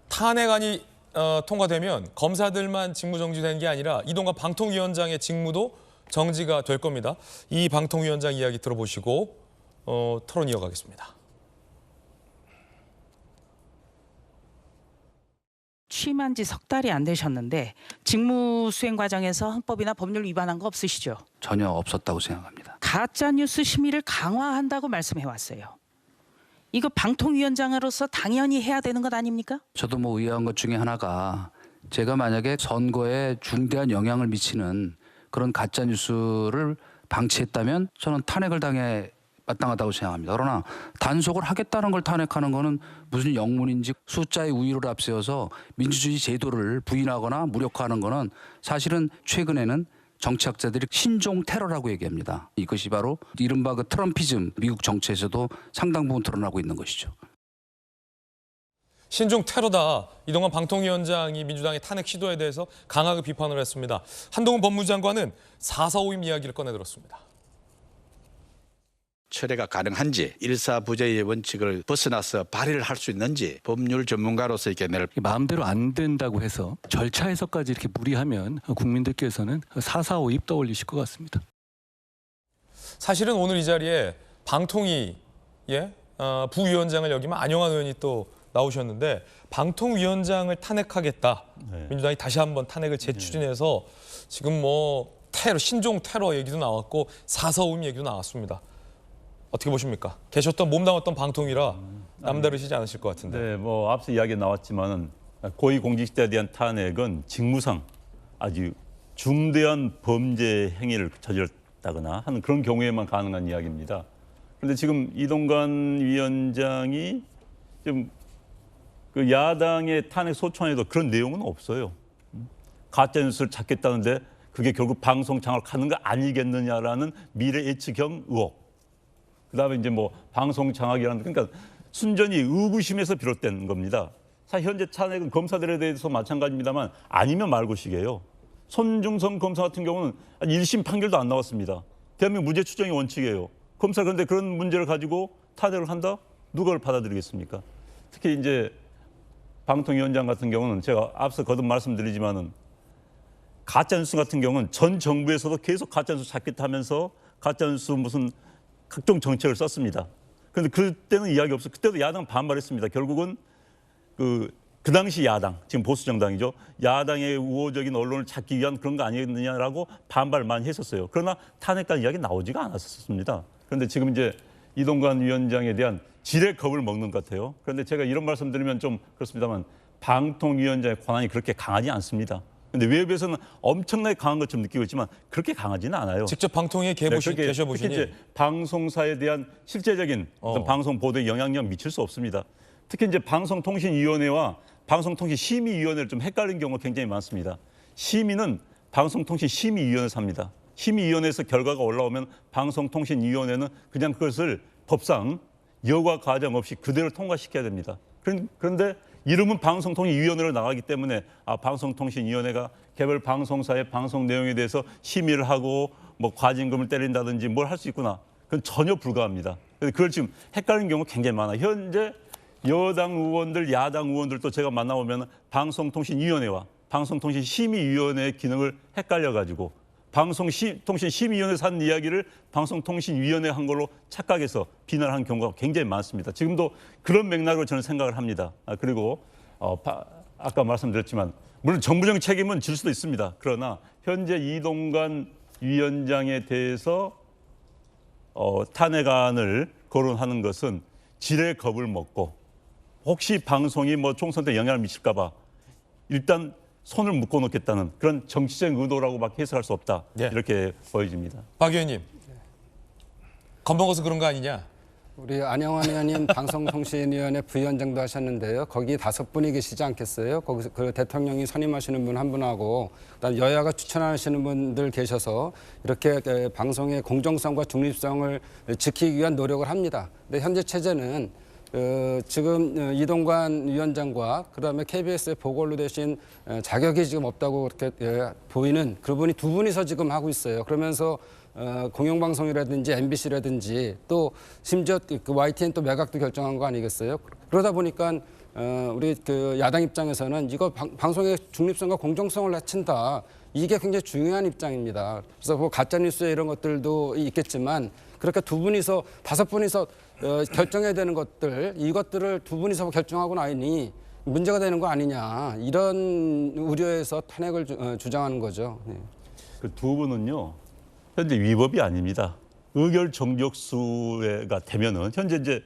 탄핵안이 통과되면 검사들만 직무 정지되는 게 아니라 이동관 방통위원장의 직무도 정지가 될 겁니다. 이 방통위원장 이야기 들어보시고 토론 이어가겠습니다. 취임한 지 석 달이 안 되셨는데 직무 수행 과정에서 헌법이나 법률 위반한 거 없으시죠? 전혀 없었다고 생각합니다. 가짜뉴스 심의를 강화한다고 말씀해왔어요. 이거 방통위원장으로서 당연히 해야 되는 것 아닙니까? 저도 뭐 의아한 것 중에 하나가 제가 만약에 선거에 중대한 영향을 미치는 그런 가짜 뉴스를 방치했다면 저는 탄핵을 당해 마땅하다고 생각합니다. 그러나 단속을 하겠다는 걸 탄핵하는 거는 무슨 영문인지 숫자의 우위를 앞세워서 민주주의 제도를 부인하거나 무력화하는 거는 사실은 최근에는 정치학자들이 신종 테러라고 얘기합니다. 이것이 바로 이른바 그 트럼피즘, 미국 정치에서도 상당 부분 드러나고 있는 것이죠. 신종 테러다. 이동관 방통위원장이 민주당의 탄핵 시도에 대해서 강하게 비판을 했습니다. 한동훈 법무부 장관은 4.4.5임 이야기를 꺼내들었습니다. 철회가 가능한지, 일사부재의 원칙을 벗어나서 발의를 할 수 있는지 법률 전문가로서의 견해를 마음대로 안 된다고 해서 절차에서까지 이렇게 무리하면 국민들께서는 4.4.5입 떠올리실 것 같습니다. 사실은 오늘 이 자리에 방통위 부위원장을 역임한 안영환 의원이 또 나오셨는데 방통위원장을 탄핵하겠다. 민주당이 다시 한번 탄핵을 재추진해서 지금 뭐 테러, 신종 테러 얘기도 나왔고 4.4.5임 얘기도 나왔습니다. 어떻게 보십니까? 계셨던 몸담았던 방통위라 남다르시지 않으실 것 같은데. 네, 뭐 앞서 이야기 나왔지만은 고위공직자에 대한 탄핵은 직무상 아주 중대한 범죄 행위를 저질렀다거나 하는 그런 경우에만 가능한 이야기입니다. 그런데 지금 이동관 위원장이 좀 그 야당의 탄핵 소추안에도 그런 내용은 없어요. 가짜뉴스를 찾겠다는데 그게 결국 방송 장악하는 거 아니겠느냐라는 미래 예측형 의혹. 그다음에 이제 뭐 방송 장악이라는 그러니까 순전히 의구심에서 비롯된 겁니다. 사실 현재 탄핵은 검사들에 대해서 마찬가지입니다만 아니면 말고식이에요. 손중성 검사 같은 경우는 1심 판결도 안 나왔습니다. 대한민국 무죄 추정의 원칙이에요. 검사 그런데 그런 문제를 가지고 탄핵을 한다? 누가 그걸 받아들이겠습니까? 특히 이제 방통위원장 같은 경우는 제가 앞서 거듭 말씀드리지만은 가짜뉴스 같은 경우는 전 정부에서도 계속 가짜뉴스 찾겠다 하면서 가짜뉴스 무슨 각종 정책을 썼습니다. 그런데 그때는 이야기 없어. 그때도 야당 반발했습니다. 결국은 그 당시 야당, 지금 보수 정당이죠. 야당의 우호적인 언론을 찾기 위한 그런 거 아니겠느냐라고 반발 많이 했었어요. 그러나 탄핵까지 이야기 나오지가 않았었습니다. 그런데 지금 이제 이동관 위원장에 대한 지레 겁을 먹는 것 같아요. 그런데 제가 이런 말씀 드리면 좀 그렇습니다만 방통위원장의 권한이 그렇게 강하지 않습니다. 근데 외부에서는 엄청나게 강한 것처럼 느끼고 있지만 그렇게 강하지는 않아요. 직접 방통위에 계셔보시니 특히 이제 방송사에 대한 실제적인 어떤 방송 보도에 영향력 미칠 수 없습니다. 특히 이제 방송통신위원회와 방송통신심의위원회를 좀 헷갈린 경우가 굉장히 많습니다. 심의는 방송통신심의위원회에서 합니다. 심의위원회에서 결과가 올라오면 방송통신위원회는 그냥 그것을 법상 여과 과정 없이 그대로 통과시켜야 됩니다. 그런데 이름은 방송통신위원회로 나가기 때문에 방송통신위원회가 개별 방송사의 방송 내용에 대해서 심의를 하고 뭐 과징금을 때린다든지 뭘 할 수 있구나. 그건 전혀 불가합니다. 그걸 지금 헷갈리는 경우가 굉장히 많아요. 현재 여당 의원들, 야당 의원들도 제가 만나보면 방송통신위원회와 방송통신심의위원회의 기능을 헷갈려가지고 방송통신심의위원회에서 한 이야기를 방송통신위원회 한 걸로 착각해서 비난한 경우가 굉장히 많습니다. 지금도 그런 맥락으로 저는 생각을 합니다. 그리고 아까 말씀드렸지만 물론 정부적 책임은 질 수도 있습니다. 그러나 현재 이동관 위원장에 대해서 탄핵안을 거론하는 것은 지레 겁을 먹고 혹시 방송이 뭐 총선 때 영향을 미칠까 봐 일단 손을 묶어 놓겠다는 그런 정치적 의도라고밖에 해석할 수 없다. 이렇게 보여집니다. 박 의원님, 겁먹어서 그런 거 아니냐? 우리 안영환 의원님 방송통신위원회 부위원장도 하셨는데요. 거기 5분이 계시지 않겠어요? 거기서 그 대통령이 선임하시는 분 한 분하고 그다음 여야가 추천하시는 분들 계셔서 이렇게 방송의 공정성과 중립성을 지키기 위한 노력을 합니다. 근데 현재 체제는 지금 이동관 위원장과 그다음에 KBS의 보궐로 되신 자격이 지금 없다고 그렇게 보이는 그분이 두 분이서 지금 하고 있어요. 그러면서 공영방송이라든지 MBC라든지 또 심지어 그 YTN 또 매각도 결정한 거 아니겠어요? 그러다 보니까 우리 그 야당 입장에서는 이거 방송의 중립성과 공정성을 해친다. 이게 굉장히 중요한 입장입니다. 그래서 뭐 가짜 뉴스에 이런 것들도 있겠지만 그렇게 두 분이서 5분이서 결정해야 되는 것들 이것들을 두 분이서 결정하고 나니 문제가 되는 거 아니냐 이런 우려에서 탄핵을 주장하는 거죠. 네. 그 두 분은요 현재 위법이 아닙니다. 의결 정족수가 되면은 현재 이제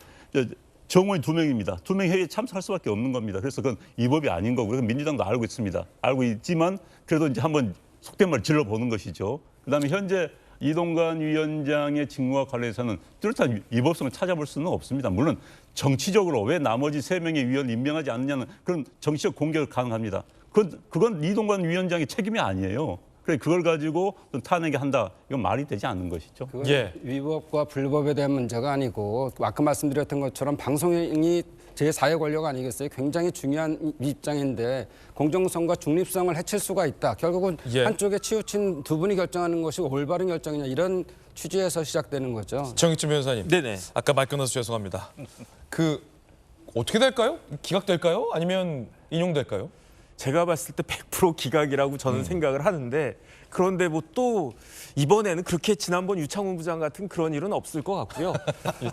정원이 2명입니다. 2명 회의에 참석할 수밖에 없는 겁니다. 그래서 그건 위법이 아닌 거고 그래서 민주당도 알고 있습니다. 알고 있지만 그래도 이제 한번 속된 말 질러보는 것이죠. 그다음에 현재 이동관 위원장의 직무와 관련해서는 뚜렷한 위법성을 찾아볼 수는 없습니다. 물론 정치적으로 왜 나머지 3명의 위원 임명하지 않느냐는 그런 정치적 공격을 가능합니다. 그건 이동관 위원장의 책임이 아니에요. 그래 그걸 가지고 탄핵이 한다. 이건 말이 되지 않는 것이죠. 그건 예. 위법과 불법에 대한 문제가 아니고 아까 말씀드렸던 것처럼 방송이 제4의 권력 아니겠어요? 굉장히 중요한 입장인데 공정성과 중립성을 해칠 수가 있다. 결국은 예. 한쪽에 치우친 두 분이 결정하는 것이 올바른 결정이냐 이런 취지에서 시작되는 거죠. 정익준 변호사님. 네네. 아까 말 끊어서 죄송합니다. 그 어떻게 될까요? 기각될까요? 아니면 인용될까요? 제가 봤을 때 100% 기각이라고 저는 생각을 하는데 그런데 뭐 또 이번에는 그렇게 지난번 유창훈 부장 같은 그런 일은 없을 것 같고요.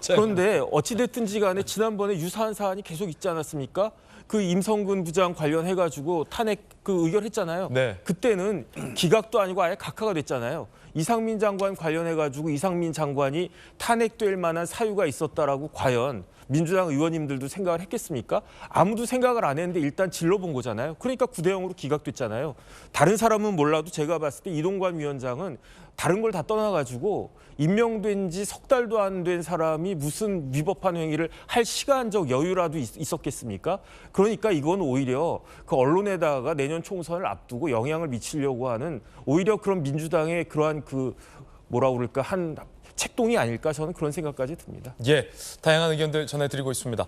그런데 어찌됐든지 간에 지난번에 유사한 사안이 계속 있지 않았습니까? 그 임성근 부장 관련해가지고 탄핵 그 의결했잖아요. 네. 그때는 기각도 아니고 아예 각하가 됐잖아요. 이상민 장관 관련해가지고 이상민 장관이 탄핵될 만한 사유가 있었다라고 과연 민주당 의원님들도 생각을 했겠습니까? 아무도 생각을 안 했는데 일단 질러본 거잖아요. 그러니까 9대0으로 기각됐잖아요. 다른 사람은 몰라도 제가 봤을 때 이동관 위원장은 다른 걸 다 떠나가지고 임명된 지 3달도 안 된 사람이 무슨 위법한 행위를 할 시간적 여유라도 있었겠습니까? 그러니까 이건 오히려 그 언론에다가 내년 총선을 앞두고 영향을 미치려고 하는 오히려 그런 민주당의 그러한 그 뭐라 그럴까 한 책동이 아닐까 저는 그런 생각까지 듭니다. 예, 다양한 의견들 전해드리고 있습니다.